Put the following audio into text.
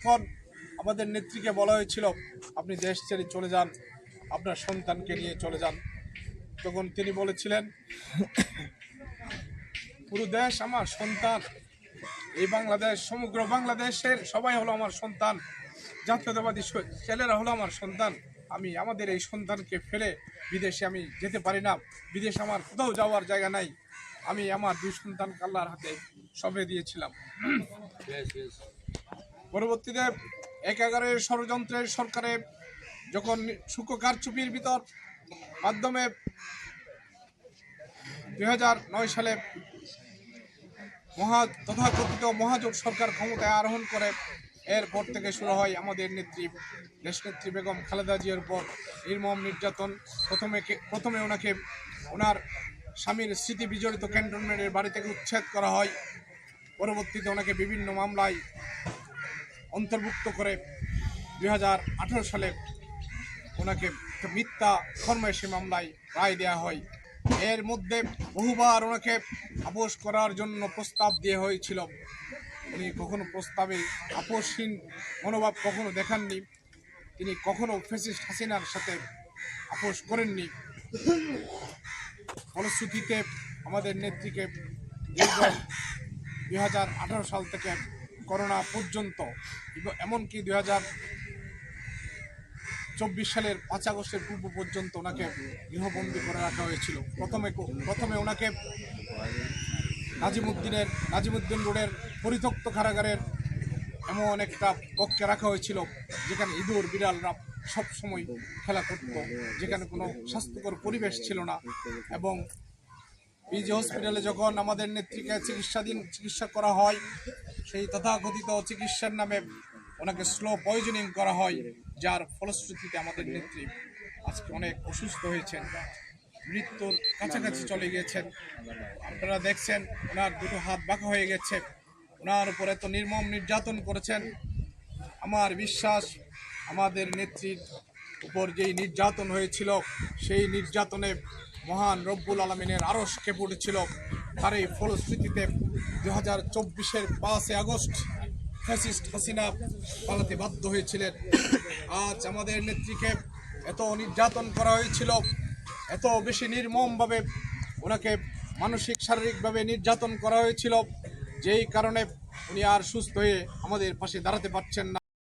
যখন আমাদের নেত্রীকে বলা হয়েছিল আপনি দেশ ছেড়ে চলে যান, আপনার সন্তানকে নিয়ে চলে যান, তখন তিনি বলেছিলেন পুরো দেশ আমার সন্তান, এই বাংলাদেশ, সমগ্র বাংলাদেশের সবাই হলো আমার সন্তান, জাতীয়তাবাদী ছেলেরা হলো আমার সন্তান। আমি আমাদের এই সন্তানকে ফেলে বিদেশে আমি যেতে পারি না, বিদেশে আমার কোথাও যাওয়ার জায়গা নাই। আমি আমার দুই সন্তানকে আল্লাহর হাতে সঁপে দিয়েছিলাম। পরবর্তীতে ১/১১ ষড়যন্ত্রের সরকারে যখন সূক্ষ্ম কারচুপির ভিতর মাধ্যমে ২০০৯ সালে তথাকথিত মহাজোট সরকার ক্ষমতায় আরোহণ করে, এরপর থেকে শুরু হয় আমাদের দেশনেত্রী বেগম খালেদা জিয়ার উপর নির্মম নির্যাতন। প্রথমে ওনাকে ওনার স্বামীর স্মৃতি বিজড়িত ক্যান্টনমেন্টের বাড়ি থেকে উচ্ছেদ করা হয়। পরবর্তীতে ওনাকে বিভিন্ন মামলায় অন্তর্ভুক্ত করে ২০১৮ সালে ওনাকে মিথ্যা ফরমায়েশি মামলায় রায় দেওয়া হয়। এর মধ্যে বহুবার ওনাকে আপোষ করার জন্য প্রস্তাব দেওয়া হয়েছিল, উনি কখনো প্রস্তাবে আপোষহীন মনোভাব কখনো দেখাননি, তিনি কখনো ফ্যাসিস্ট হাসিনার সাথে আপোষ করেননি। ফলশ্রুতিতে আমাদের নেত্রীকে ২০১৮ সাল থেকে করোনা পর্যন্ত, এমনকি ২০২৪ সালের ৫ আগস্টের পূর্ব পর্যন্ত ওনাকে গৃহবন্দী করে রাখা হয়েছিল। প্রথমে ওনাকে নাজিমুদ্দিন রোডের পরিত্যক্ত কারাগারের এমন একটা কক্ষে রাখা হয়েছিল যেখানে ইঁদুর বিড়ালরা সবসময় খেলা করত, যেখানে কোনো স্বাস্থ্যকর পরিবেশ ছিল না। এবং পিজি হসপিটালে যখন আমাদের নেত্রীকে চিকিৎসা করা হয়, সেই তথাকথিত চিকিৎসার নামে ওনাকে স্লো পয়জনিং করা হয়, যার ফলশ্রুতিতে আমাদের নেত্রী আজকে অনেক অসুস্থ হয়েছেন, মৃত্যুর কাছাকাছি চলে গিয়েছেন। আপনারা দেখছেন ওনার দুটো হাত বাঁকা হয়ে গেছে, ওনার উপর এত নির্মম নির্যাতন করেছেন। আমার বিশ্বাস আমাদের নেত্রীর উপর যেই নির্যাতন হয়েছিল, সেই নির্যাতনে মহান রব্বুল আলমিনের আরশ কেঁপে উঠেছিল। তার এই ফলশ্রুতিতে 2024-এর 5 আগস্ট ফ্যাসিস্ট হাসিনা পালাতে বাধ্য হয়েছিলেন। আজ আমাদের নেত্রীকে এত নির্যাতন করা হয়েছিল, এত বেশি নির্মমভাবে ওনাকে মানসিক শারীরিকভাবে নির্যাতন করা হয়েছিল, যেই কারণে উনি আর সুস্থ হয়ে আমাদের পাশে দাঁড়াতে পারছেন না।